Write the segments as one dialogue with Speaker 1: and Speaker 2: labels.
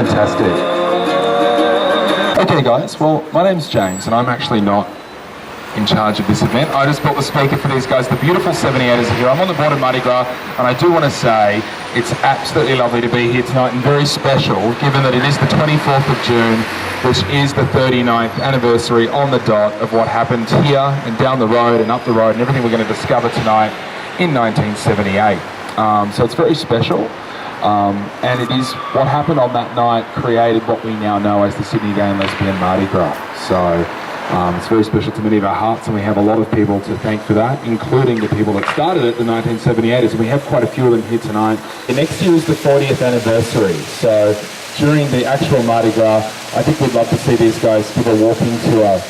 Speaker 1: Fantastic. Okay guys, well my name's James and I'm actually not in charge of this event. I just bought the speaker for these guys. The beautiful 78ers are here. I'm on the board of Mardi Gras and I do want to say it's absolutely lovely to be here tonight and very special given that it is the 24th of June, which is the 39th anniversary on the dot of what happened here and down the road and up the road and everything we're going to discover tonight in 1978. So it's very special. And it is what happened on that night created what we now know as the Sydney Gay and Lesbian Mardi Gras. So it's very special to many of our hearts and we have a lot of people to thank for that, including the people that started it, the 1978ers, and we have quite a few of them here tonight. The next year is the 40th anniversary, so during the actual Mardi Gras, I think we'd love to see these guys give a walking tour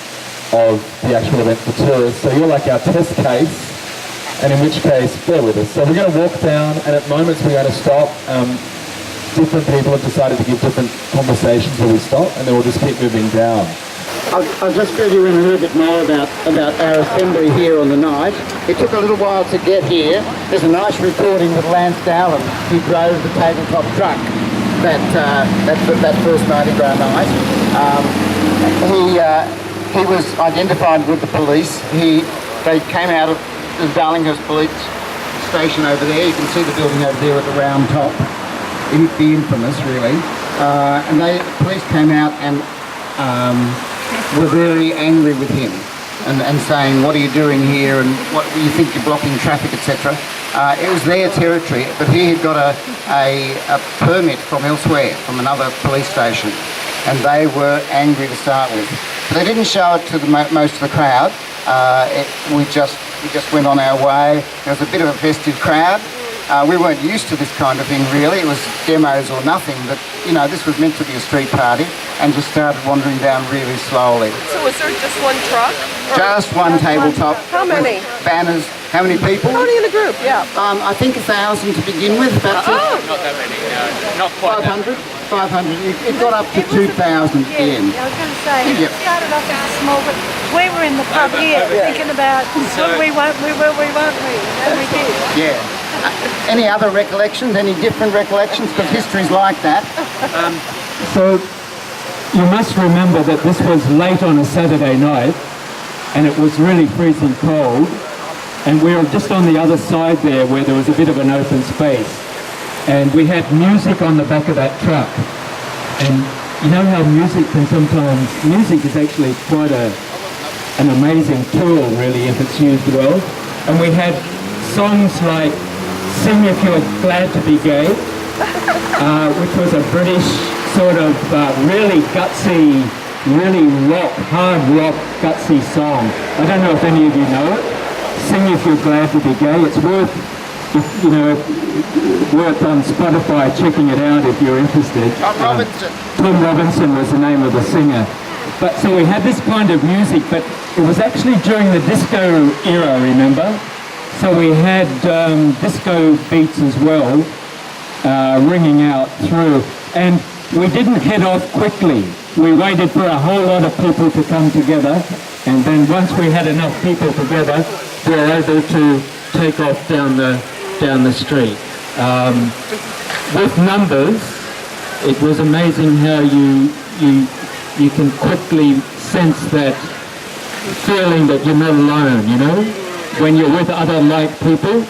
Speaker 1: of the actual event for tourists. So you're like our test case. And in which case, bear with us. So we're going to walk down, and at moments we're going to stop. Different people have decided to give different conversations where we stop, and then we'll just keep moving down.
Speaker 2: I'll just fill you in a little bit more about our assembly here on the night. It took a little while to get here. There's a nice recording with Lance Dowland, who drove the tabletop truck that first Mardi Gras night. He was identified with the police. They came out of the Darlinghurst Police Station over there. You can see the building over there with the round top, the infamous really. And the police came out and were very angry with him and saying, what are you doing here and what do you think you're blocking traffic, etc. It was their territory, but he had got a permit from elsewhere, from another police station, and they were angry to start with. But they didn't show it to most of the crowd. We just went on our way. There was a bit of a festive crowd. We weren't used to this kind of thing really. It was demos or nothing, but you know, this was meant to be a street party and just started wandering down really slowly.
Speaker 3: So was there just one truck?
Speaker 2: Just one tabletop.
Speaker 3: How many?
Speaker 2: Banners. How many people?
Speaker 3: How many in the group? Yeah.
Speaker 2: I think 1,000 to begin with. About
Speaker 4: not that many, no. Not quite
Speaker 2: 500. 500. It got up to 2,000 at the end.
Speaker 5: I was going to say, it started off as small, but we were in the pub here thinking about, will we, won't we, will we, won't we? And we did.
Speaker 2: Yeah. Any other recollections? Any different recollections? Because history's like that.
Speaker 6: So you must remember that this was late on a Saturday night and it was really freezing cold, and we were just on the other side there where there was a bit of an open space, and we had music on the back of that truck. And you know how music is actually quite an amazing tool really if it's used well. And we had songs like Sing If You're Glad to Be Gay, which was a British sort of really gutsy, really hard rock gutsy song. I don't know if any of you know it. Sing If You're Glad to Be Gay. It's worth on Spotify checking it out if you're interested. Tom Robinson was the name of the singer. But so we had this kind of music, but it was actually during the disco era, remember? So we had disco beats as well, ringing out through. And we didn't head off quickly. We waited for a whole lot of people to come together, and then once we had enough people together, we were able to take off down the street. With numbers, it was amazing how you can quickly sense that feeling that you're not alone, you know, when you're with other like people.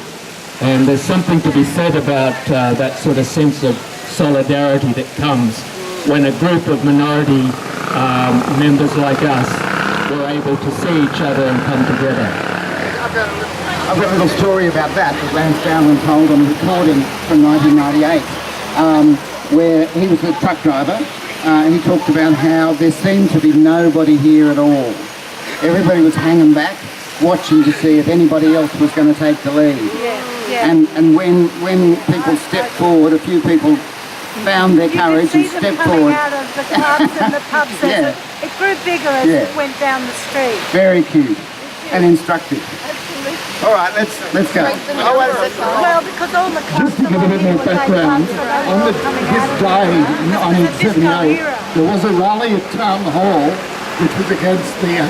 Speaker 6: And there's something to be said about that sort of sense of solidarity that comes when a group of minority members like us were able to see each other and come together.
Speaker 2: I've got a little story about that Lance Dowland told on a recording from 1998, where he was a truck driver, and he talked about how there seemed to be nobody here at all. Everybody was hanging back, watching to see if anybody else was going to take the lead. And when people stepped forward, a few people found their courage and stepped forward.
Speaker 5: Out of the clubs and the pub centres. It grew bigger as it went down the street.
Speaker 2: Very cute and instructive. All right, let's go.
Speaker 5: Well, because all the clubs
Speaker 7: Just to give a bit more background, on his day in 1978, there was a rally at Town Hall which was against the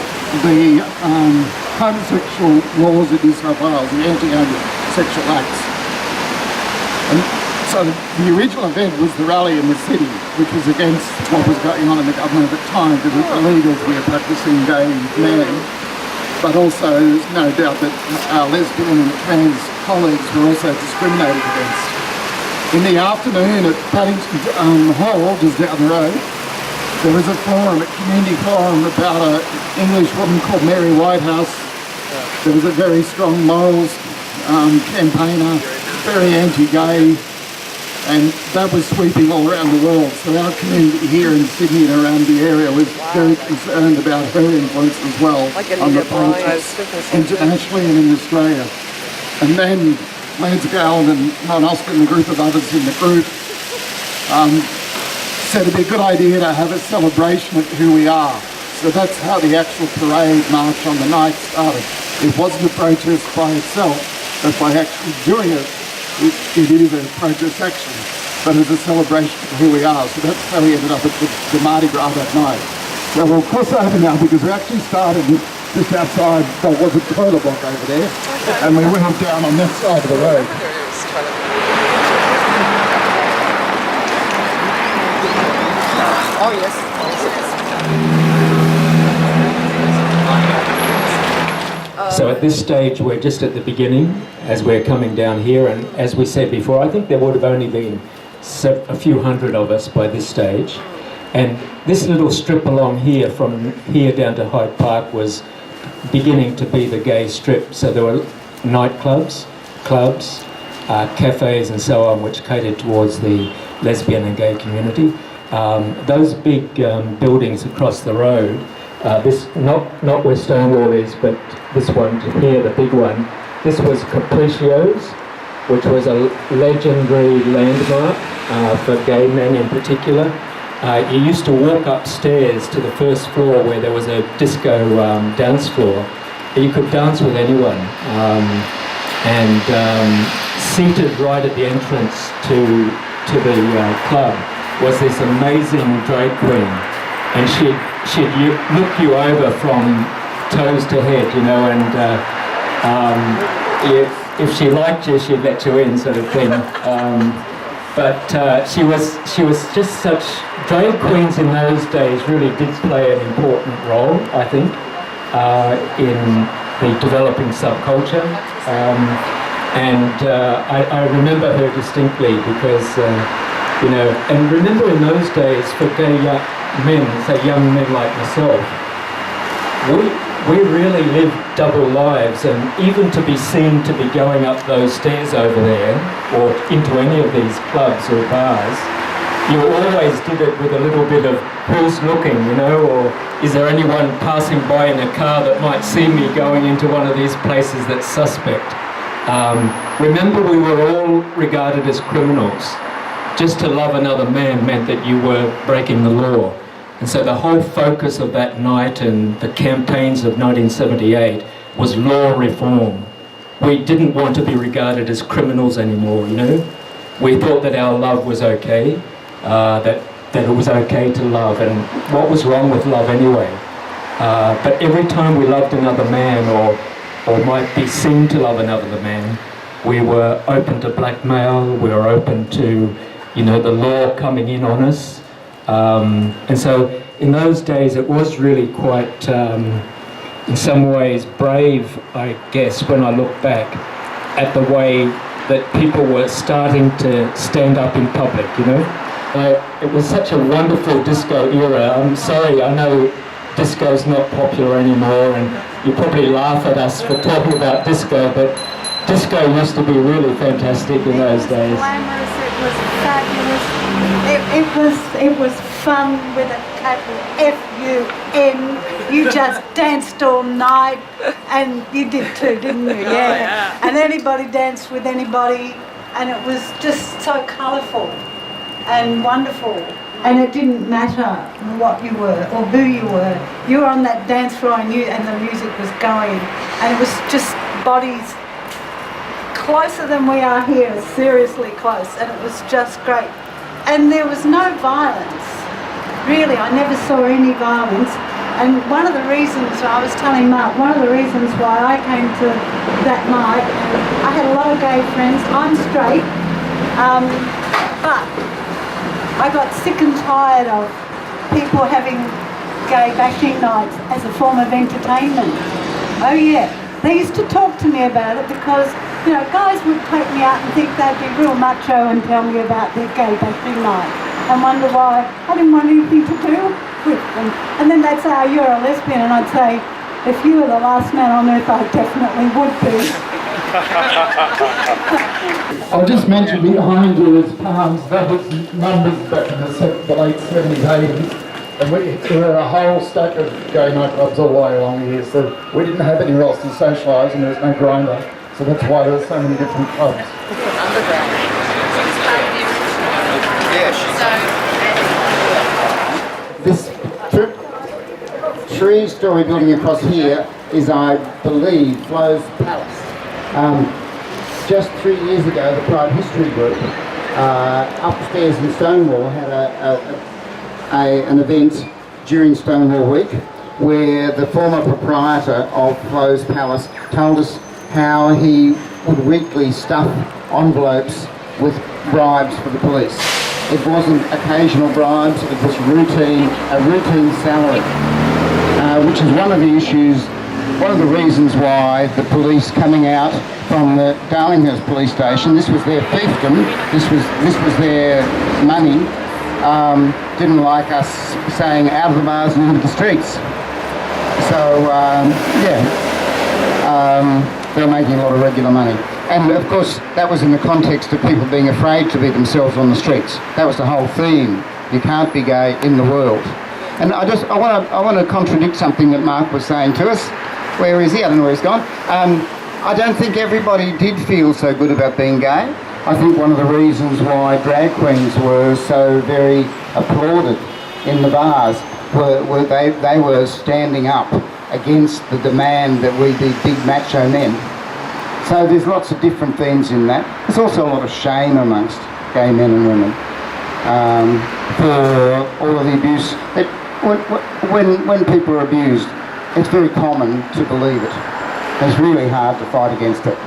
Speaker 7: homosexual laws in New South Wales, the anti-homosexual acts. And So the original event was the rally in the city, which was against what was going on in the government at the time, because it's illegal to be a practicing gay man. But also, there's no doubt that our lesbian and trans colleagues were also discriminated against. In the afternoon at Paddington Hall, just down the road, there was a forum, a community forum about an English woman called Mary Whitehouse. There was a very strong morals campaigner, very anti-gay, and that was sweeping all around the world. So our community here in Sydney and around the area was very concerned about her influence as well on the politics internationally and in Australia. And then Lance Gowan and Ron Austin and a group of others in the group said it'd be a good idea to have a celebration of who we are. So that's how the actual parade march on the night started. It wasn't a protest by itself, but by actually doing it, it is a protest action, but it's a celebration of who we are. So that's how we ended up at the Mardi Gras that night. So we'll cross over now because we actually started just outside what was a toilet block over there, and we went down on that side of the road.
Speaker 3: Oh, yes.
Speaker 6: So at this stage, we're just at the beginning as we're coming down here, and as we said before, I think there would have only been a few hundred of us by this stage. And this little strip along here, from here down to Hyde Park, was beginning to be the gay strip. So there were nightclubs, clubs, cafes and so on, which catered towards the lesbian and gay community. Those big buildings across the road, this not where Stonewall is, but this one here, the big one, this was Caplicio's, which was a legendary landmark for gay men in particular. You used to walk upstairs to the first floor where there was a disco dance floor. You could dance with anyone. Seated right at the entrance to the club was this amazing drag queen. And she'd look you over from toes to head, you know, and if she liked you, she'd let you in, sort of thing. But she was just such. Drag queens in those days really did play an important role, I think, in the developing subculture. I remember her distinctly because, you know, and remember in those days for gay men, say young men like myself, we really lived double lives, and even to be seen to be going up those stairs over there or into any of these clubs or bars, you always did it with a little bit of who's looking, you know, or is there anyone passing by in a car that might see me going into one of these places that's suspect. Remember, we were all regarded as criminals. Just to love another man meant that you were breaking the law. And so the whole focus of that night and the campaigns of 1978 was law reform. We didn't want to be regarded as criminals anymore, you know. We thought that our love was okay, that it was okay to love, and what was wrong with love anyway? But every time we loved another man or might be seen to love another man, we were open to blackmail, we were open to, you know, the law coming in on us. And so in those days it was really quite, in some ways, brave, I guess, when I look back at the way that people were starting to stand up in public, you know. It was such a wonderful disco era. I'm sorry, I know disco's not popular anymore, and you probably laugh at us for talking about disco, but disco used to be really fantastic in those days.
Speaker 5: Glamorous, it was fabulous. It was fun with a capital F-U-N. You just danced all night, and you did too, didn't you? Yeah. And anybody danced with anybody, and it was just so colourful and wonderful. And it didn't matter what you were or who you were. You were on that dance floor and the music was going. And it was just bodies closer than we are here, seriously close. And it was just great. And there was no violence. Really, I never saw any violence. And one of the reasons, I was telling Mark, one of the reasons why I came to that night, I had a lot of gay friends. I'm straight. But I got sick and tired of people having gay bashing nights as a form of entertainment. Oh yeah, they used to talk to me about it because, you know, guys would take me out and think they'd be real macho and tell me about their gay bashing night and wonder why I didn't want anything to do with them. And then they'd say, oh, you're a lesbian, and I'd say, if you were the last man on earth, I definitely would be.
Speaker 7: I'll just mention behind you is Palms. That was numbers back in the late 70s, 80s. And there were a whole stack of gay nightclubs all the way along here. So we didn't have anywhere else to socialise, and there was no grinder. So that's why there were so many different clubs. This three-storey building across here is, I believe, Flo's Palace. Just 3 years ago, the Pride History Group upstairs in Stonewall had an event during Stonewall Week where the former proprietor of Flo's Palace told us how he would weekly stuff envelopes with bribes for the police. It wasn't occasional bribes, it was a routine salary, which is one of the issues, one of the reasons why the police coming out from the Darlinghurst police station, this was their fiefdom, this was their money, didn't like us saying out of the bars and into the streets. So, they're making a lot of regular money. And of course, that was in the context of people being afraid to be themselves on the streets. That was the whole theme. You can't be gay in the world. And I want to contradict something that Mark was saying to us. Where is he? I don't know where he's gone. I don't think everybody did feel so good about being gay. I think one of the reasons why drag queens were so very applauded in the bars were they were standing up against the demand that we be big macho men. So there's lots of different themes in that. There's also a lot of shame amongst gay men and women for all of the abuse. When people are abused, it's very common to believe it. It's really hard to fight against it.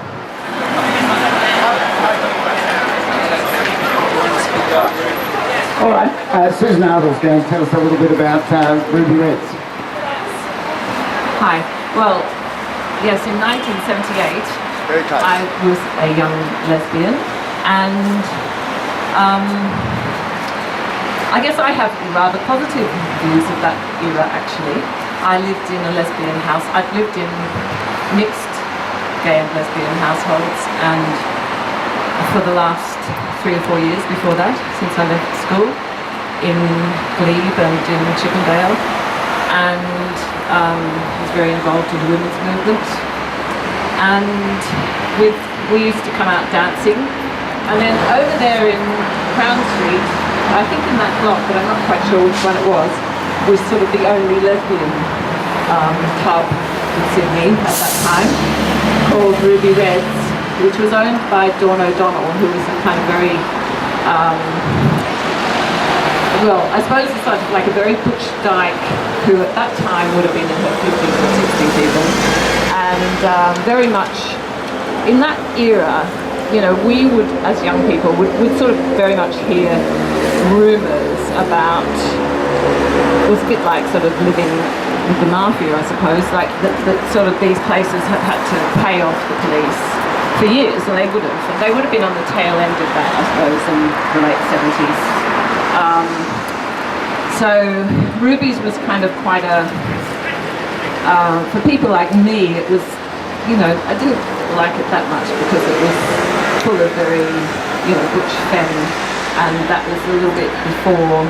Speaker 7: All right, Susan Ardle's going to tell us a little bit about Ruby Reds.
Speaker 3: Hi. Well, yes, in 1978, I was a young lesbian, and I guess I have rather positive views of that era, actually. I lived in a lesbian house. I'd lived in mixed gay and lesbian households, and for the last 3 or 4 years before that, since I left school, in Glebe and in Chippendale, and was very involved in the women's movement. And we used to come out dancing, and then over there in Crown Street, I think in that block, but I'm not quite sure which one it was sort of the only lesbian club in Sydney at that time, called Ruby Reds, which was owned by Dawn O'Donnell, who was a kind of very, well, I suppose it's sort of like a very butch dyke, who at that time would have been in her 50s or 60s even, and very much in that era, you know, we would, as young people, would sort of very much hear rumours about, it was a bit like sort of living with the mafia, I suppose, like that sort of these places have had to pay off the police for years, and they would have been on the tail end of that, I suppose, in the late 70s. So Ruby's was kind of quite a, for people like me, it was, you know, I didn't like it that much because it was full of very, you know, butch femme, and that was a little bit before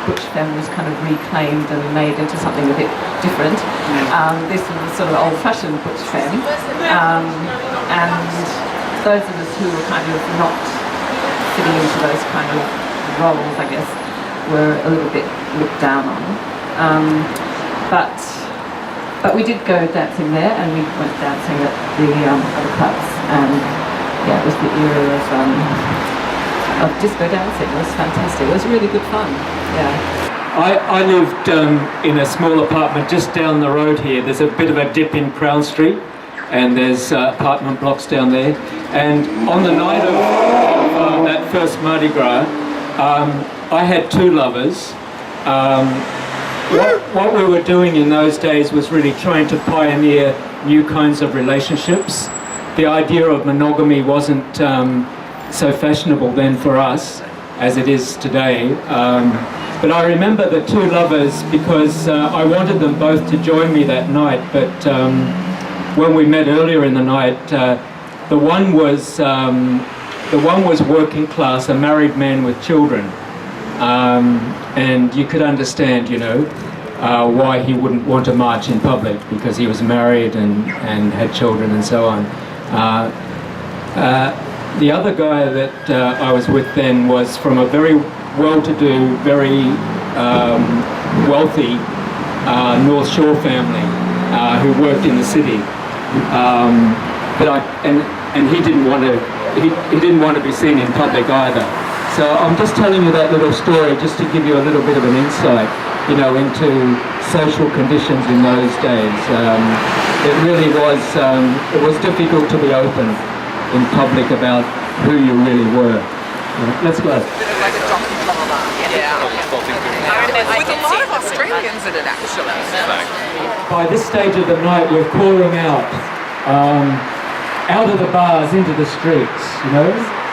Speaker 3: butch femme was kind of reclaimed and made into something a bit different. This was sort of old-fashioned butch femme, and those of us who were kind of not fitting into those kind of roles, I guess, were a little bit looked down on. But we did go dancing there, and we went dancing at the other clubs, and yeah, it was the era of disco dancing. It was fantastic. It was really good fun. Yeah.
Speaker 6: I lived in a small apartment just down the road here. There's a bit of a dip in Crown Street, and there's apartment blocks down there. And on the night of that first Mardi Gras, I had two lovers. What we were doing in those days was really trying to pioneer new kinds of relationships. The idea of monogamy wasn't so fashionable then for us as it is today. But I remember the two lovers because I wanted them both to join me that night, but when we met earlier in the night, the one was working class, a married man with children. And you could understand, you know, why he wouldn't want to march in public because he was married and had children and so on. The other guy that I was with then was from a very well-to-do, very wealthy North Shore family who worked in the city. And he didn't want to be seen in public either. So I'm just telling you that little story just to give you a little bit of an insight, you know, into social conditions in those days. It really was, it was difficult to be open in public about who you really were. Let's go.
Speaker 8: Like a docudrama, yeah. With a lot of Australians in it, actually.
Speaker 6: By this stage of the night, we're calling out of the bars into the streets, you know,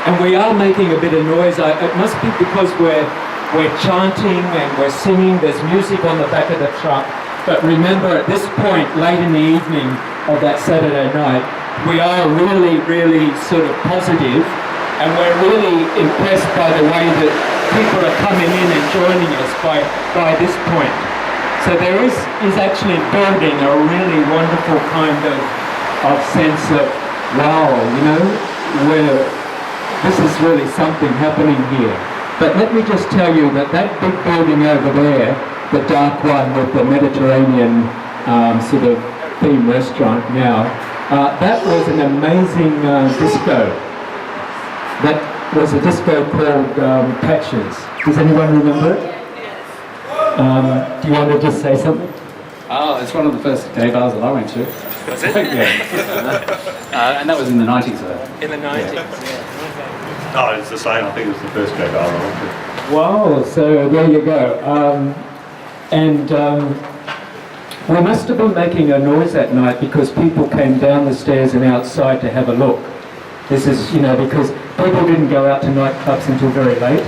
Speaker 6: and we are making a bit of noise. It must be because we're chanting and we're singing. There's music on the back of the truck. But remember, at this point, late in the evening of that Saturday night, we are really, really sort of positive, and we're really impressed by the way that people are coming in and joining us by this point. So there is actually building a really wonderful kind of sense of, wow, you know, this is really something happening here. But let me just tell you that big building over there, the dark one with the Mediterranean sort of theme restaurant now, that was an amazing disco. That was a disco called Patches. Does anyone remember it? Do you want to just say something?
Speaker 9: Oh, it's one of the first gay bars that I went to.
Speaker 4: Was it?
Speaker 9: Yeah. And that was in the 90s though.
Speaker 4: In the 90s,
Speaker 9: Yeah.
Speaker 10: Oh, it's the same. I think it was the first gay bar I went to.
Speaker 6: Wow, so there you go. We must have been making a noise that night because people came down the stairs and outside to have a look. This is, you know, because people didn't go out to nightclubs until very late,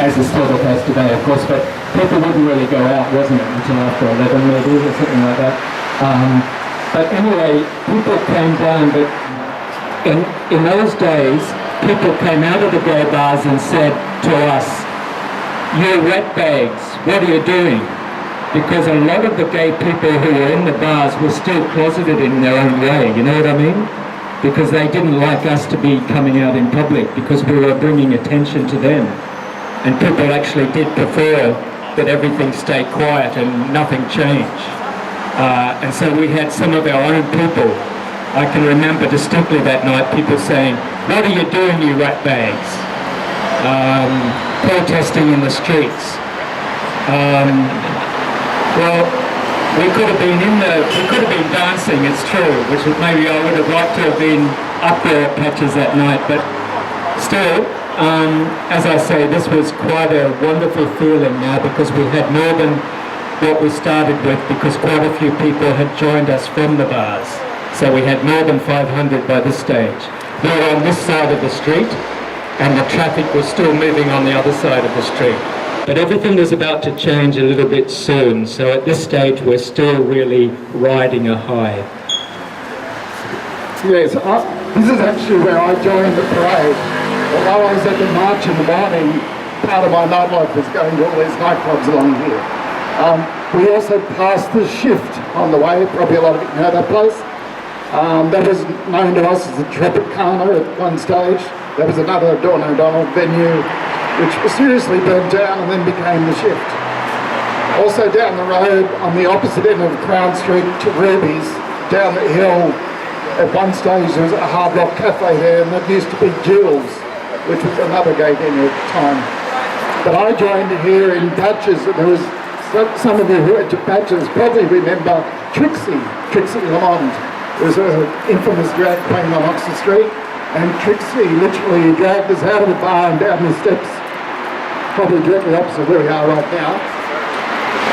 Speaker 6: as the sort of has today, of course, but people wouldn't really go out, wasn't it, until after 11 maybe, or something like that. But anyway, people came down, but in those days, people came out of the gay bars and said to us, "You ratbags, what are you doing?" Because a lot of the gay people who were in the bars were still closeted in their own way, you know what I mean? Because they didn't like us to be coming out in public because we were bringing attention to them. And people actually did prefer that everything stay quiet and nothing change. And so we had some of our own people. I can remember distinctly that night people saying, "What are you doing, you ratbags?" Protesting in the streets. Well, we could have been dancing, it's true, which maybe I would have liked to have been up there at Patches that night, but still, as I say, this was quite a wonderful feeling now because we had more than what we started with because quite a few people had joined us from the bars. So we had more than 500 by this stage. We were on this side of the street and the traffic was still moving on the other side of the street. But everything was about to change a little bit soon, so at this stage we're still really riding a high.
Speaker 7: Yes, this is actually where I joined the parade. While I was at the march in the morning, part of my nightlife was going to all these nightclubs along here. We also passed the Shift on the way, probably a lot of you know that place. That was known to us as the Tropicana at one stage. There was another Dawn O'Donnell venue which seriously burnt down and then became the Shift. Also down the road on the opposite end of Crown Street to Ruby's, down the hill, at one stage there was a Hard Rock Cafe there and that used to be Jules, which was another gay venue at the time. But I joined here in Patches. There was some of you who went to Patches probably remember Trixie Lamont. It was an infamous drag queen on Oxford Street. And Trixie literally dragged us out of the bar and down the steps, probably directly opposite where we are right now,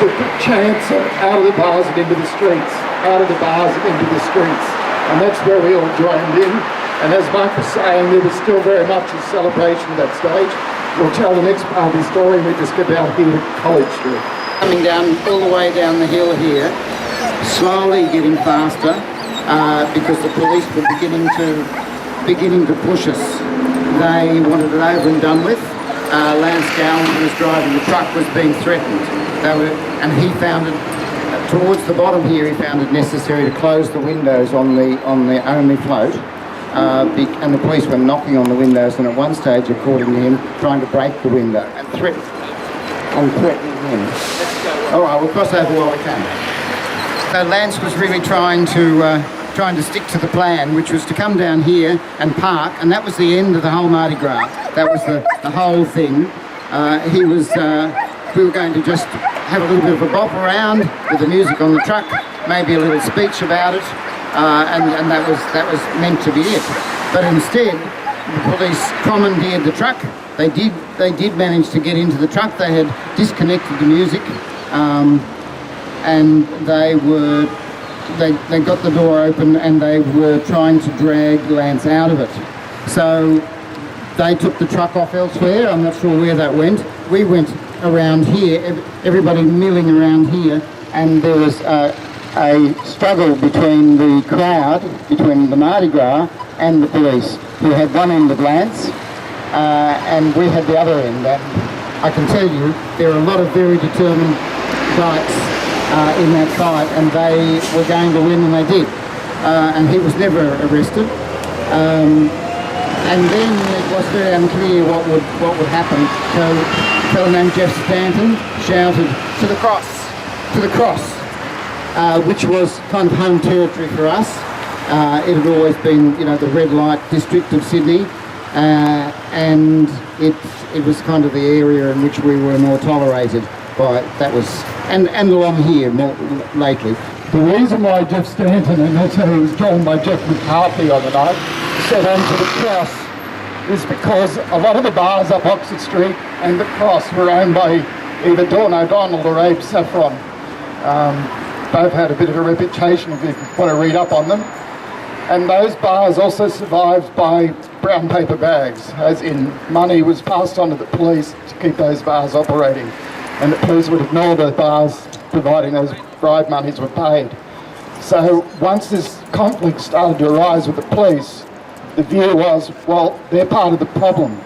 Speaker 7: with the chants of out of the bars and into the streets, out of the bars and into the streets. And that's where we all joined in. And as Mark was saying, there was still very much a celebration at that stage. We'll tell the next part of the story when we just get down here to College Street.
Speaker 2: Coming down all the way down the hill here, slowly getting faster, because the police were beginning to push us. They wanted it over and done with. Lance Gowan, who was driving the truck, was being threatened. And he found it, towards the bottom here, he found it necessary to close the windows on the only float. And the police were knocking on the windows, and at one stage, according to him, trying to break the window and threatening him. All right, we'll cross over while we can. So Lance was really trying to stick to the plan, which was to come down here and park, and that was the end of the whole Mardi Gras. That was the whole thing. We were going to just have a little bit of a bop around with the music on the truck, maybe a little speech about it, and that was meant to be it. But instead, the police commandeered the truck. They did manage to get into the truck. They had disconnected the music, and they got the door open, and they were trying to drag Lance out of it. So they took the truck off elsewhere. I'm not sure where that went. We went around here, everybody milling around here, and there was a struggle between the crowd, between the Mardi Gras and the police, who had one end of Lance, and we had the other end. And I can tell you, there are a lot of very determined blokes in that fight, and they were going to win, and they did. And he was never arrested. And then it was very unclear what would happen. So a fellow named Jeff Stanton shouted, "To the cross! To the cross!" Which was kind of home territory for us. It had always been, the red light district of Sydney, and it was kind of the area in which we were more tolerated by. That was, and along here more lately.
Speaker 7: The reason why Jeff Stanton, and also it was drawn by Jeff McCarthy on the night, said onto the cross is because a lot of the bars up Oxford Street and the cross were owned by either Dawn O'Donnell or Abe Saffron. Both had a bit of a reputation if you want to read up on them. And those bars also survived by brown paper bags, as in money was passed on to the police to keep those bars operating. And the police would ignore the bars providing those bribe monies were paid. So once this conflict started to arise with the police, the view was, well, they're part of the problem.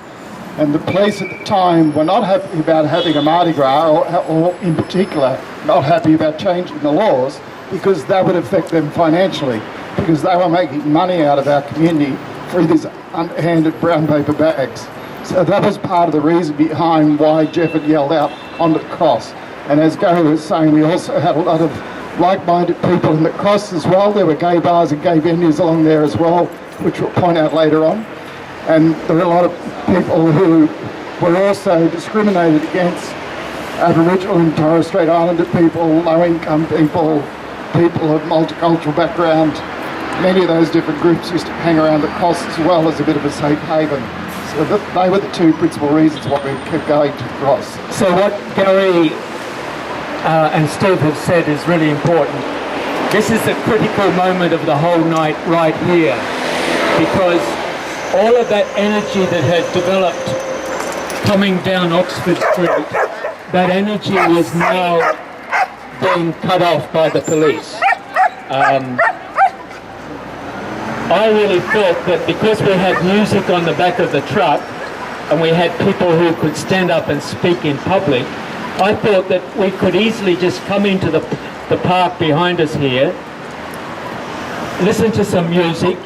Speaker 7: And the police at the time were not happy about having a Mardi Gras, or in particular, not happy about changing the laws, because that would affect them financially, because they were making money out of our community through these underhanded brown paper bags. So that was part of the reason behind why Jeff had yelled out onto the cross. And as Gary was saying, we also had a lot of like-minded people in the cross as well. There were gay bars and gay venues along there as well, which we'll point out later on. And there were a lot of people who were also discriminated against: Aboriginal and Torres Strait Islander people, low-income people, people of multicultural background. Many of those different groups used to hang around the cross as well as a bit of a safe haven. So they were the two principal reasons why we kept going to the cross.
Speaker 6: So what Gary and Steve have said is really important. This is the critical moment of the whole night right here, because all of that energy that had developed coming down Oxford Street, that energy was now being cut off by the police. I really felt that because we had music on the back of the truck and we had people who could stand up and speak in public, I thought that we could easily just come into the park behind us here, listen to some music,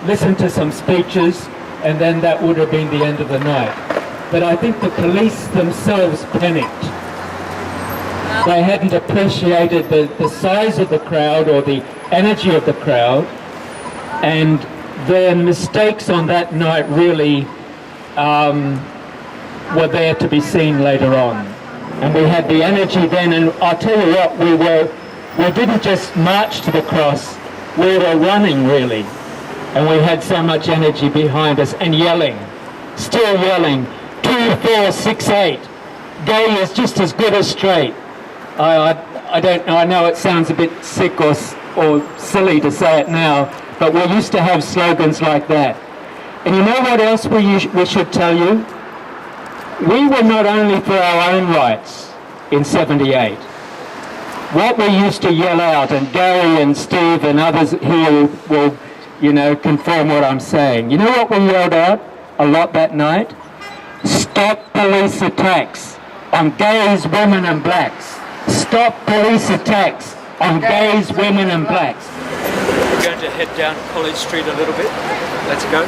Speaker 6: listen to some speeches, and then that would have been the end of the night. But I think the police themselves panicked. They hadn't appreciated the size of the crowd or the energy of the crowd, and their mistakes on that night really were there to be seen later on. And we had the energy then, and I'll tell you what, we didn't just march to the cross, we were running really. and we had so much energy behind us and yelling, still yelling, 2, 4, 6, 8. Gay is just as good as straight. I don't know, I know it sounds a bit sick or silly to say it now, but we used to have slogans like that. And you know what else we should tell you? We were not only for our own rights in 78. What we used to yell out, and Gary and Steve and others here will, you know, confirm what I'm saying. You know what we yelled out a lot that night? Stop police attacks on gays, women and blacks. Stop police attacks on gays, women and blacks.
Speaker 11: We're going to head down College Street a little bit. Let's go.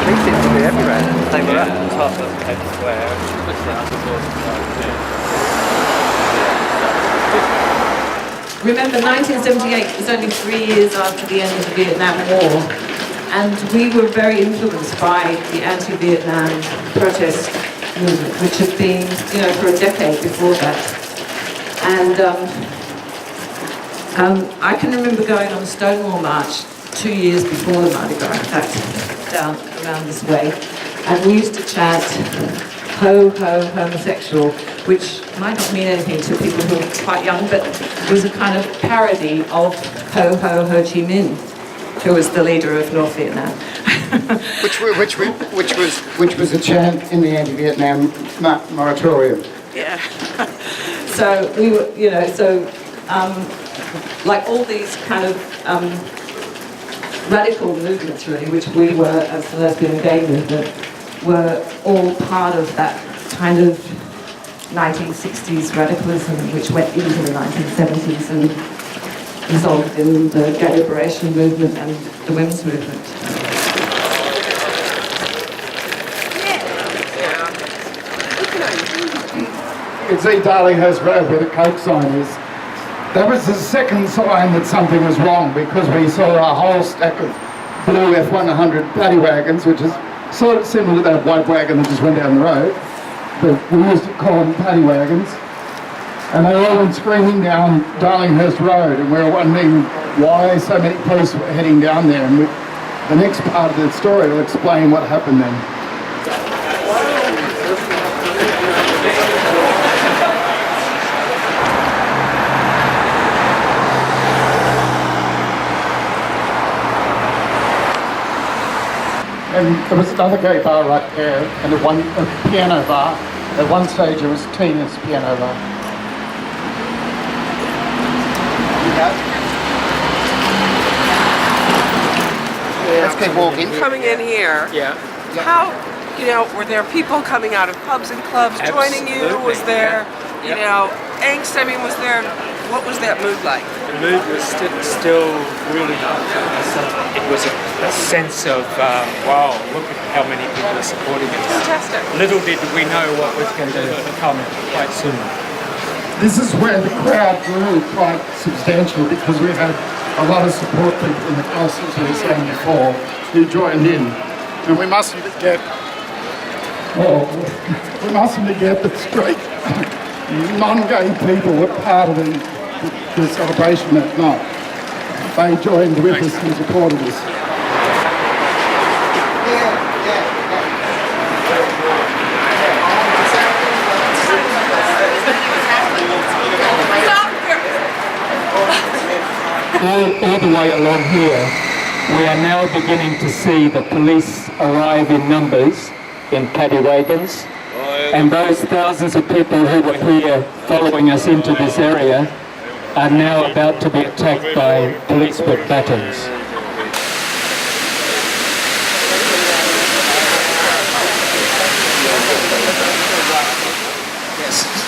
Speaker 11: Police seem to be everywhere. They were at the top of Head Square.
Speaker 3: Remember, 1978 was only 3 years after the end of the Vietnam War, and we were very influenced by the anti-Vietnam protest movement, which had been, you know, for a decade before that. And I can remember going on the Stonewall March 2 years before the Mardi Gras, in fact, down around this way, and we used to chant, ho, ho, homosexual, which might not mean anything to people who are quite young, but was a kind of parody of ho, ho, Ho Chi Minh, who was the leader of North Vietnam.
Speaker 2: which was a chant in the anti-Vietnam moratorium.
Speaker 3: Yeah. So we were, you know, like all these kind of radical movements, really, which we were as the lesbian and gay movement, were all part of that kind of 1960s radicalism, which went into the 1970s and resulted in the gay liberation movement and the women's movement.
Speaker 7: You can see Darlinghurst Road where the Coke sign is. That was the second sign that something was wrong, because we saw a whole stack of blue F100 paddy wagons, which is sort of similar to that white wagon that just went down the road, but we used to call them paddy wagons. And they all went screaming down Darlinghurst Road, and we were wondering why so many police were heading down there. And the next part of the story will explain what happened then. And there was another gay bar right there, and a piano bar. At one stage it was Tina's piano bar.
Speaker 8: Let's keep walking. Coming in here,
Speaker 11: Yeah.
Speaker 8: how, you know, were there people coming out of pubs and clubs joining you?
Speaker 11: Absolutely,
Speaker 8: Was there,
Speaker 11: yeah.
Speaker 8: you know, angst? I mean, was there, what was that mood like?
Speaker 11: The mood was still really, it was a sense of, wow, look at how many people are supporting us.
Speaker 8: Fantastic.
Speaker 11: Little did we know what was going to come quite soon.
Speaker 7: This is where the crowd grew quite substantially, because we had a lot of support people in the classes we were saying before who joined in. And we mustn't forget that straight non-gay people were part of the celebration that night. They joined with us and supported us.
Speaker 6: All the way along here, we are now beginning to see the police arrive in numbers in paddy wagons, and those thousands of people who were here following us into this area are now about to be attacked by police with batons.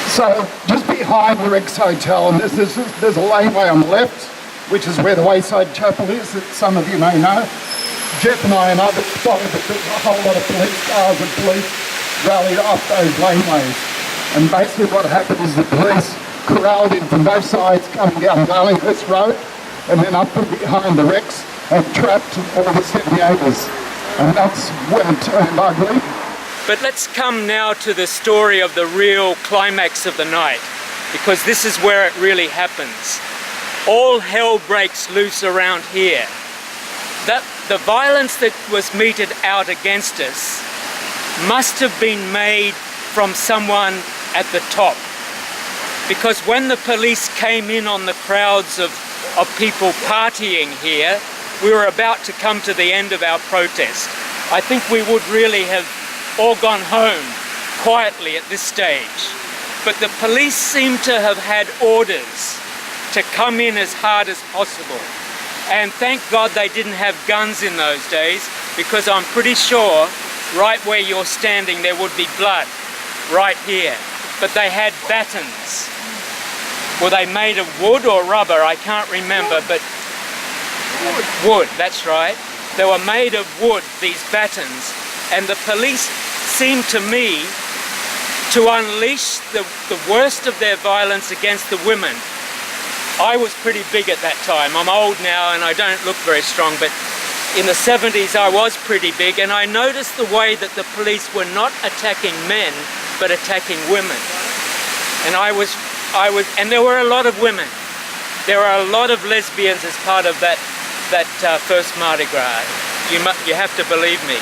Speaker 7: So just behind the Rex Hotel, and there's a laneway on the left, which is where the Wayside Chapel is, that some of you may know. Jeff and I and others spotted that there's a whole lot of police cars and police rallied up those laneways. And basically what happened is the police corralled in from both sides coming down Darlinghurst Road, and then up from behind the Rex and trapped all the 78ers. And that's when it turned ugly.
Speaker 11: But let's come now to the story of the real climax of the night, because this is where it really happens. all hell breaks loose around here. That the violence that was meted out against us must have been made from someone at the top. Because when the police came in on the crowds of people partying here, we were about to come to the end of our protest. I think we would really have all gone home quietly at this stage. But the police seem to have had orders to come in as hard as possible. And thank God they didn't have guns in those days, because I'm pretty sure right where you're standing there would be blood right here. But they had batons. Were they made of wood or rubber? I can't remember, but wood, that's right. They were made of wood, these batons, and the police seemed to me to unleash the worst of their violence against the women. I was pretty big at that time. I'm old now and I don't look very strong, but in the 70s I was pretty big, and I noticed the way that the police were not attacking men but attacking women. And and there were a lot of women. There were a lot of lesbians as part of that first Mardi Gras. You have to believe me.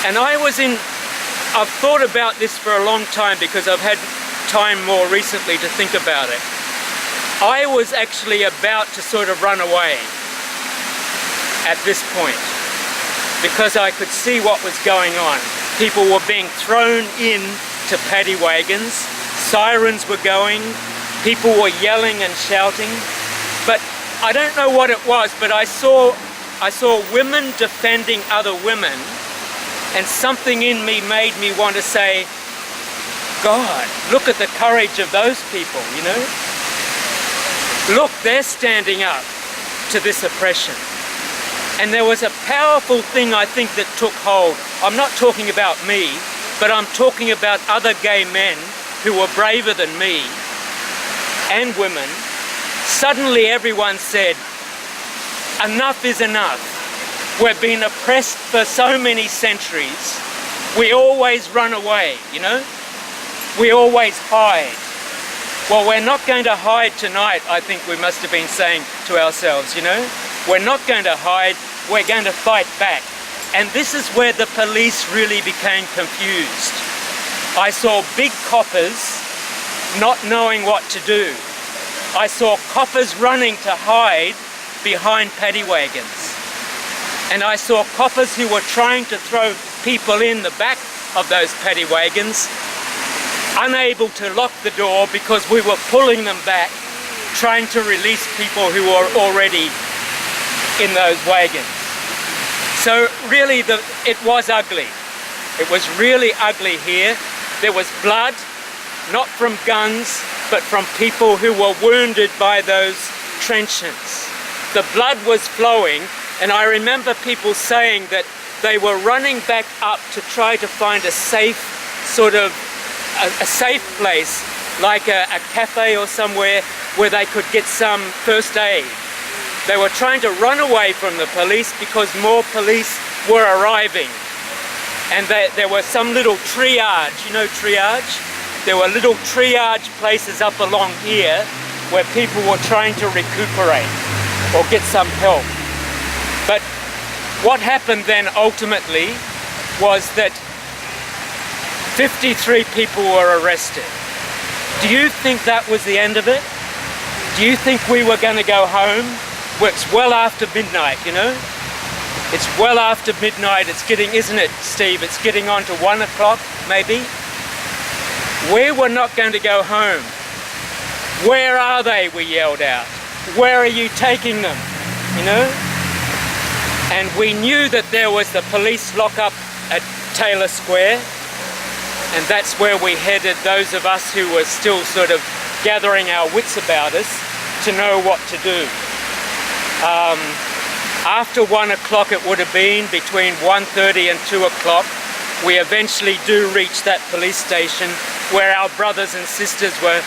Speaker 11: And I've thought about this for a long time because I've had time more recently to think about it. I was actually about to sort of run away at this point because I could see what was going on. People were being thrown in to paddy wagons, sirens were going, people were yelling and shouting, but I don't know what it was, but I saw women defending other women, and something in me made me want to say, God, look at the courage of those people, you know? Look, they're standing up to this oppression. And there was a powerful thing, I think, that took hold. I'm not talking about me, but I'm talking about other gay men who were braver than me, and women. Suddenly everyone said, enough is enough. We've been oppressed for so many centuries. We always run away, you know? We always hide. Well, we're not going to hide tonight, I think we must have been saying to ourselves, you know? We're not going to hide, we're going to fight back. And this is where the police really became confused. I saw big coppers not knowing what to do. I saw coppers running to hide behind paddy wagons. And I saw coppers who were trying to throw people in the back of those paddy wagons, unable to lock the door because we were pulling them back, trying to release people who were already in those wagons. So really it was ugly. It was really ugly here. There was blood, not from guns, but from people who were wounded by those trenchants. The blood was flowing, and I remember people saying that they were running back up to try to find a safe a safe place, like a cafe or somewhere where they could get some first aid. They were trying to run away from the police because more police were arriving. And there were some little triage, you know triage? There were little triage places up along here where people were trying to recuperate or get some help. But what happened then ultimately was that 53 people were arrested. Do you think that was the end of it? Do you think we were going to go home? Well, it's well after midnight, you know? It's well after midnight. It's getting, isn't it, Steve? It's getting on to 1 o'clock, maybe? We were not going to go home. Where are they? We yelled out. Where are you taking them? You know? And we knew that there was the police lockup at Taylor Square, and that's where we headed, those of us who were still sort of gathering our wits about us to know what to do. After 1 o'clock it would have been, between 1:30 and 2 o'clock, we eventually do reach that police station where our brothers and sisters were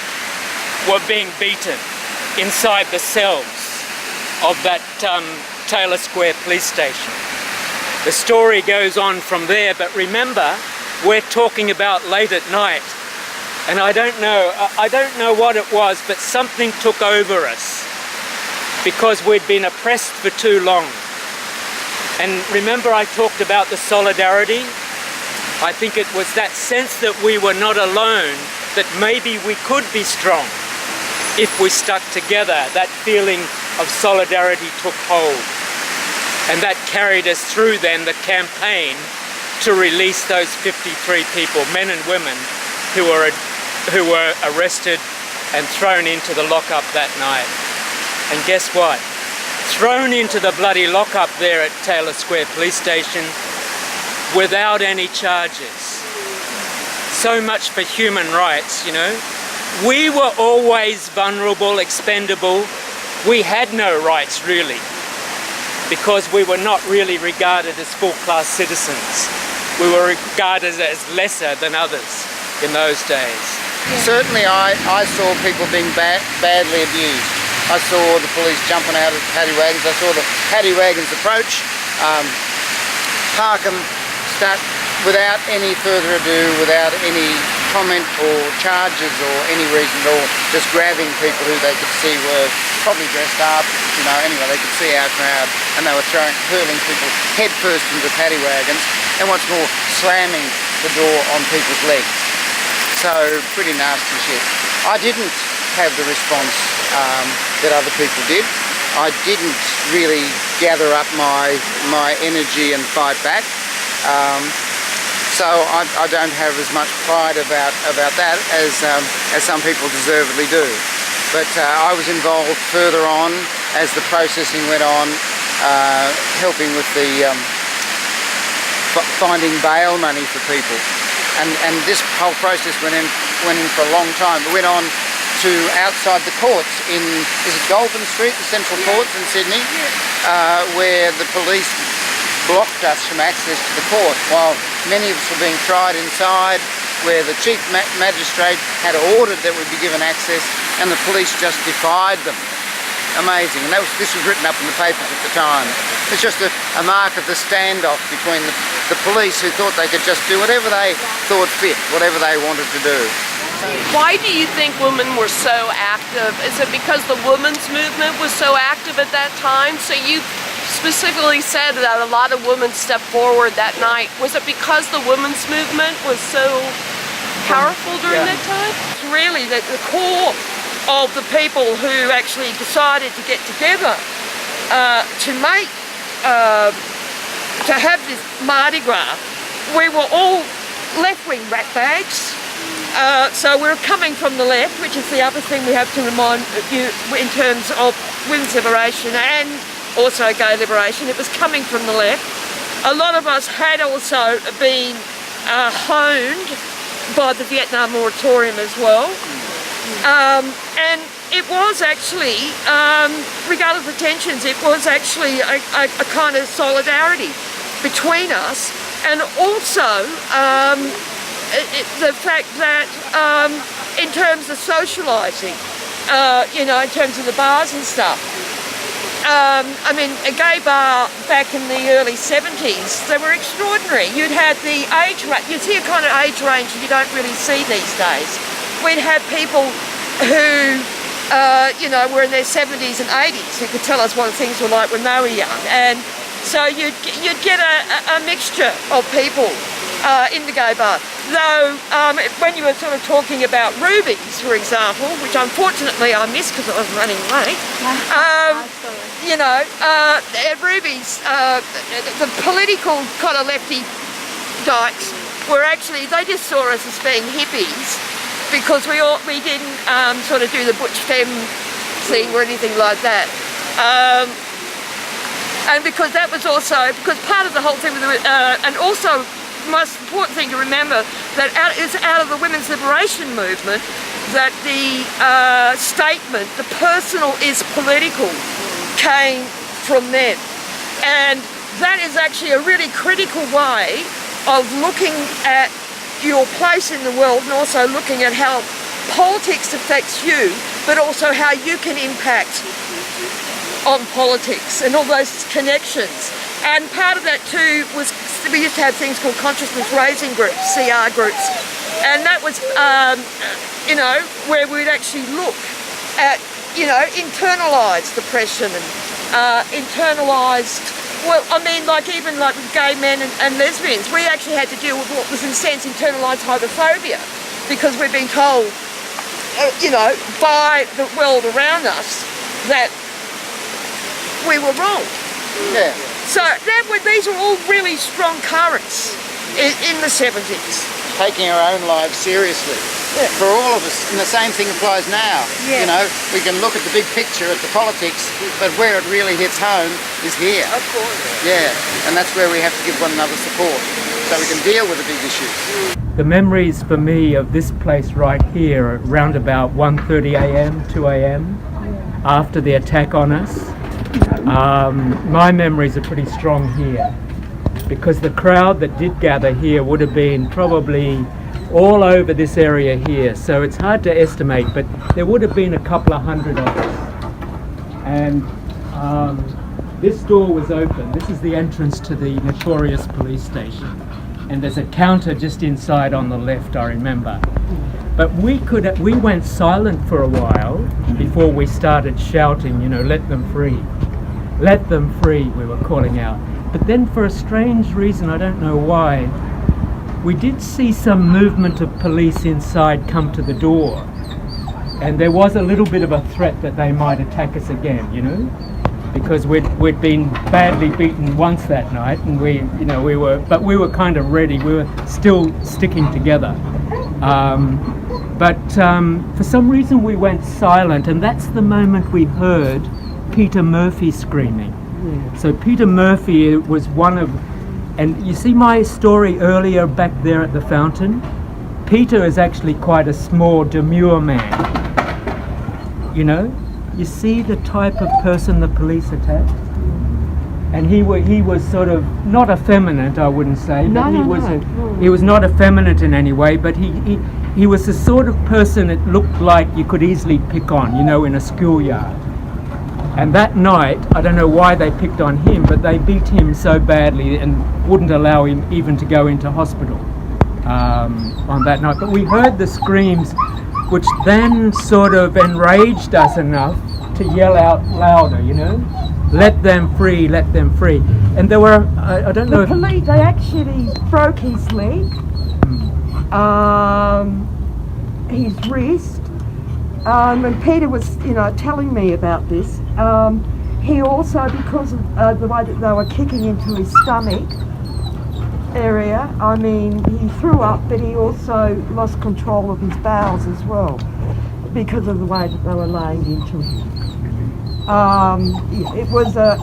Speaker 11: being beaten inside the cells of that Taylor Square police station. The story goes on from there, but remember, we're talking about late at night, and I don't know what it was, but something took over us. because we'd been oppressed for too long. And remember I talked about the solidarity? I think it was that sense that we were not alone, that maybe we could be strong if we stuck together. That feeling of solidarity took hold. And that carried us through then the campaign to release those 53 people, men and women, who were arrested and thrown into the lockup that night. And guess what? Thrown into the bloody lockup there at Taylor Square Police Station without any charges. So much for human rights, you know. We were always vulnerable, expendable. We had no rights really, because we were not really regarded as full-class citizens. We were regarded as lesser than others in those days.
Speaker 2: Certainly I saw people being badly abused. I saw the police jumping out of paddy wagons. I saw the paddy wagons approach, park them, start without any further ado, without any comment or charges or any reason at all, just grabbing people who they could see were probably dressed up, you know, anyway, they could see our crowd, and they were hurling people head first into paddy wagons, and what's more, slamming the door on people's legs. So, pretty nasty shit. I didn't have the response that other people did. I didn't really gather up my energy and fight back. So I don't have as much pride about that as some people deservedly do. But I was involved further on as the processing went on, helping with the finding bail money for people. And this whole process went in for a long time. It went on to outside the courts in, is it Goulburn Street, the Central Courts in Sydney, where the police blocked us from access to the court while many of us were being tried inside, where the chief magistrate had ordered that we be given access and the police just defied them. Amazing. And this was written up in the papers at the time. It's just a mark of the standoff between the police, who thought they could just do whatever they thought fit, whatever they wanted to do.
Speaker 8: Why do you think women were so active? Is it because the women's movement was so active at that time? So you specifically said that a lot of women stepped forward that night. Was it because the women's movement was so powerful during that time? Really, the core of the people who actually decided to get together to have this Mardi Gras, we were all left-wing ratbags. So we're coming from the left, which is the other thing we have to remind you in terms of women's liberation and also gay liberation. It was coming from the left. A lot of us had also been honed by the Vietnam moratorium as well. And it was actually, regardless of tensions, it was actually a kind of solidarity between us, and also the fact that in terms of socialising, you know, in terms of the bars and stuff, I mean, a gay bar back in the early 70s, they were extraordinary. You'd have the age range, you'd see a kind of age range you don't really see these days. We'd have people who, you know, were in their 70s and 80s who could tell us what things were like when they were young. And so you'd get a mixture of people in the gay bar. Though, when you were sort of talking about Ruby's, for example, which unfortunately I missed because I was running late, you know, at Ruby's, the political kind of lefty dykes were actually, they just saw us as being hippies because we didn't sort of do the butch femme thing or anything like that. And because that was also, because part of the whole thing with the, and also most important thing to remember, that it's out of the women's liberation movement that the statement, the personal is political, came from them. And that is actually a really critical way of looking at your place in the world and also looking at how politics affects you, but also how you can impact on politics and all those connections. And part of that too was, we used to have things called consciousness raising groups, CR groups, and that was, you know, where we'd actually look at internalised depression and internalised, well, I mean, even like with gay men and lesbians, we actually had to deal with what was in a sense internalised homophobia, because we've been told, by the world around us that we were wrong.
Speaker 2: Yeah.
Speaker 8: So these are all really strong currents in the 70s.
Speaker 2: Taking our own lives seriously.
Speaker 8: Yeah.
Speaker 2: For all of us, and the same thing applies now.
Speaker 8: Yeah.
Speaker 2: We can look at the big picture, at the politics, but where it really hits home is here.
Speaker 8: Of course.
Speaker 2: Yeah, and that's where we have to give one another support, so we can deal with the big issues.
Speaker 6: The memories for me of this place right here at around about 1:30 a.m, 2 a.m, after the attack on us, my memories are pretty strong here, because the crowd that did gather here would have been probably all over this area here, so it's hard to estimate, but there would have been a couple of hundred of us. And this door was open. This is the entrance to the notorious police station, and there's a counter just inside on the left, I remember. But we went silent for a while before we started shouting, let them free. Let them free, we were calling out. But then for a strange reason, I don't know why, we did see some movement of police inside come to the door. And there was a little bit of a threat that they might attack us again, because we'd been badly beaten once that night, and we were kind of ready. We were still sticking together. But for some reason we went silent, and that's the moment we heard Peter Murphy screaming. Yeah. So Peter Murphy was one of, and you see my story earlier back there at the fountain? Peter is actually quite a small, demure man. You see the type of person the police attacked? And he was sort of not effeminate, I wouldn't say, but he was not effeminate in any way, but he was the sort of person it looked like you could easily pick on, in a schoolyard. And that night, I don't know why they picked on him, but they beat him so badly and wouldn't allow him even to go into hospital on that night. But we heard the screams, which then sort of enraged us enough to yell out louder, let them free, let them free. And there were, I don't know.
Speaker 12: The police, they actually broke his leg, his wrist, and Peter was, telling me about this. He also, because of the way that they were kicking into his stomach area, he threw up, but he also lost control of his bowels as well, because of the way that they were laying into him. It was a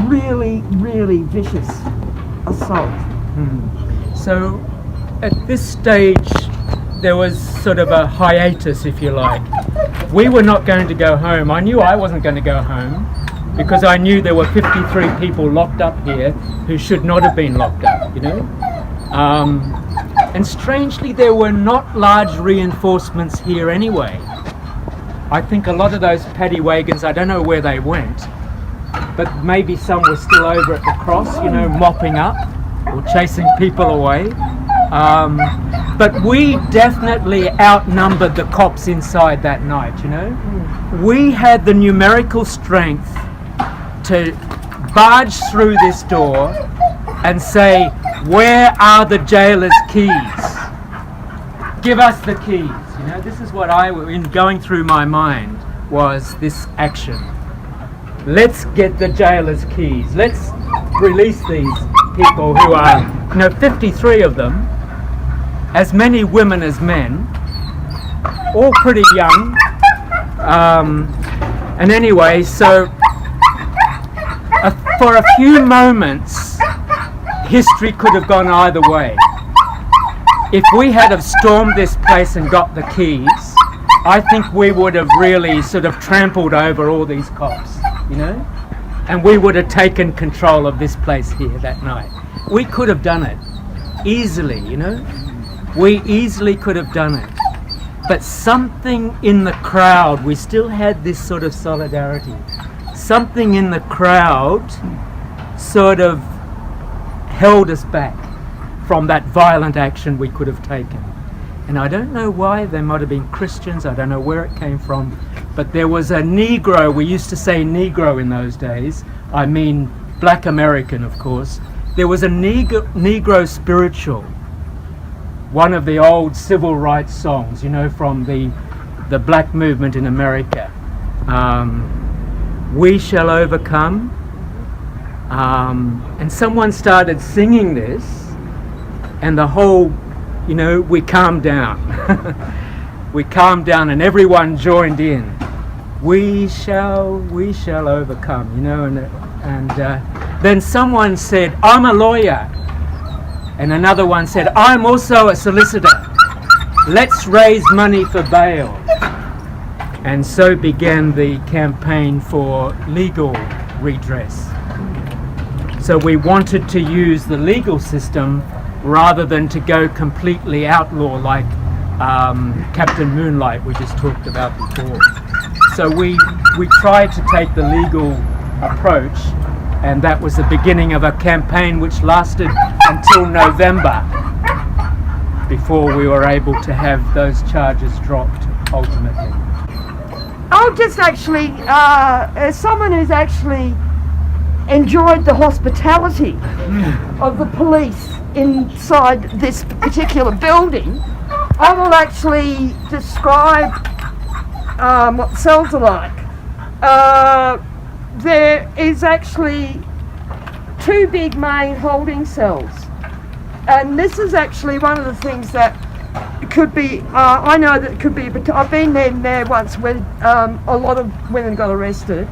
Speaker 12: really, really vicious assault.
Speaker 6: So at this stage there was sort of a hiatus, if you like. We were not going to go home. I knew I wasn't going to go home, because I knew there were 53 people locked up here who should not have been locked up, and strangely there were not large reinforcements here anyway. I think a lot of those paddy wagons, I don't know where they went, but maybe some were still over at the cross, mopping up or chasing people away. But we definitely outnumbered the cops inside that night, We had the numerical strength to barge through this door and say, where are the jailer's keys? Give us the keys. This is what in going through my mind was this action. Let's get the jailer's keys. Let's release these people who are, 53 of them, as many women as men, all pretty young. And anyway, so for a few moments, history could have gone either way. If we had have stormed this place and got the keys, I think we would have really sort of trampled over all these cops, and we would have taken control of this place here that night. We could have done it easily, We easily could have done it. But something in the crowd, we still had this sort of solidarity. Something in the crowd sort of held us back from that violent action we could have taken.
Speaker 11: and I don't know why, they might have been Christians, I don't know where it came from, but there was a Negro, we used to say Negro in those days, I mean black American of course, there was a Negro spiritual, one of the old civil rights songs, you know, from the black movement in America. We shall overcome, and someone started singing this, and the whole, you know, we calmed down. We calmed down and everyone joined in. We shall overcome, you know, and then someone said, I'm a lawyer. And another one said, I'm also a solicitor. Let's raise money for bail. And so began the campaign for legal redress. So we wanted to use the legal system rather than to go completely outlaw like Captain Moonlight we just talked about before. So we tried to take the legal approach, and that was the beginning of a campaign which lasted until November before we were able to have those charges dropped ultimately.
Speaker 12: I'll just actually, as someone who's actually enjoyed the hospitality of the police inside this particular building, I will actually describe what cells are like. There is actually 2 big main holding cells, and this is actually one of the things that could be, I know that it could be, but I've been there once when a lot of women got arrested.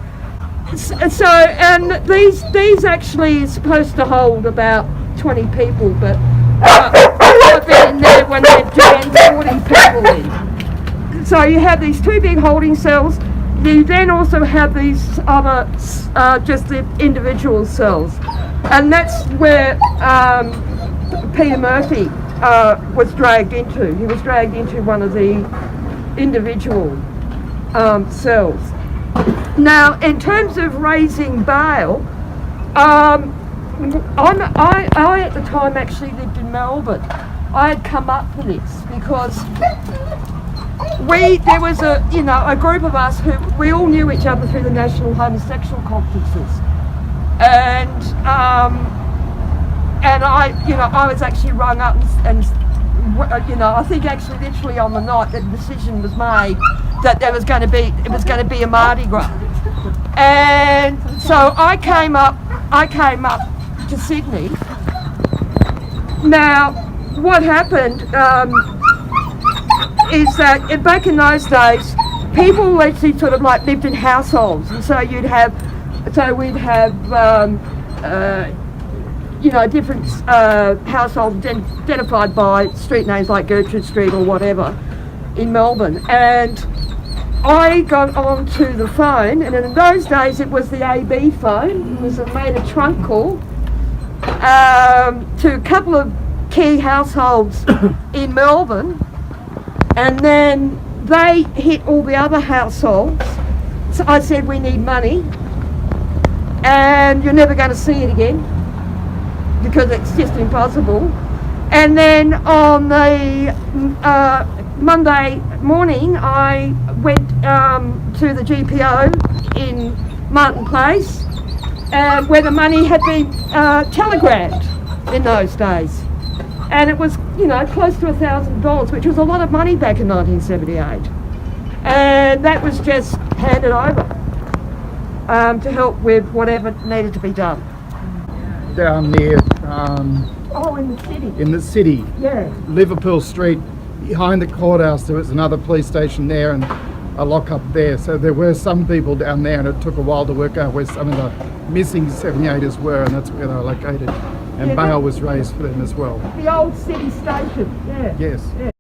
Speaker 12: So, and these actually are supposed to hold about 20 people, but I've been in there when they've jammed 40 people in. So you have these 2 big holding cells. You then also have these other, just the individual cells. And that's where Peter Murphy was dragged into. He was dragged into one of the individual cells. Now, in terms of raising bail, I at the time actually lived in Melbourne. I had come up for this because there was a group of us who we all knew each other through the national homosexual conferences, and I was actually rung up and I think actually literally on the night that the decision was made that it was going to be a Mardi Gras, and so I came up to Sydney. Now, what happened is that back in those days, people actually sort of like lived in households, and so we'd have different households identified by street names like Gertrude Street or whatever in Melbourne. And I got onto the phone, and in those days it was the AB phone. It was made a trunk call to a couple of key households in Melbourne, and then they hit all the other households. So I said, we need money, and you're never going to see it again because it's just impossible. And then on the Monday morning, I went to the GPO in Martin Place, where the money had been telegraphed in those days. And it was, close to $1,000, which was a lot of money back in 1978. And that was just handed over to help with whatever needed to be done.
Speaker 7: Down near
Speaker 12: In the city.
Speaker 7: in the city,
Speaker 12: Yeah.
Speaker 7: Liverpool Street, behind the courthouse, there was another police station there and a lock-up there. So there were some people down there, and it took a while to work out where some of the missing 78ers were, and that's where they were located. And bail was raised for them as well.
Speaker 12: The old city station, yeah.
Speaker 7: Yes.
Speaker 12: Yeah.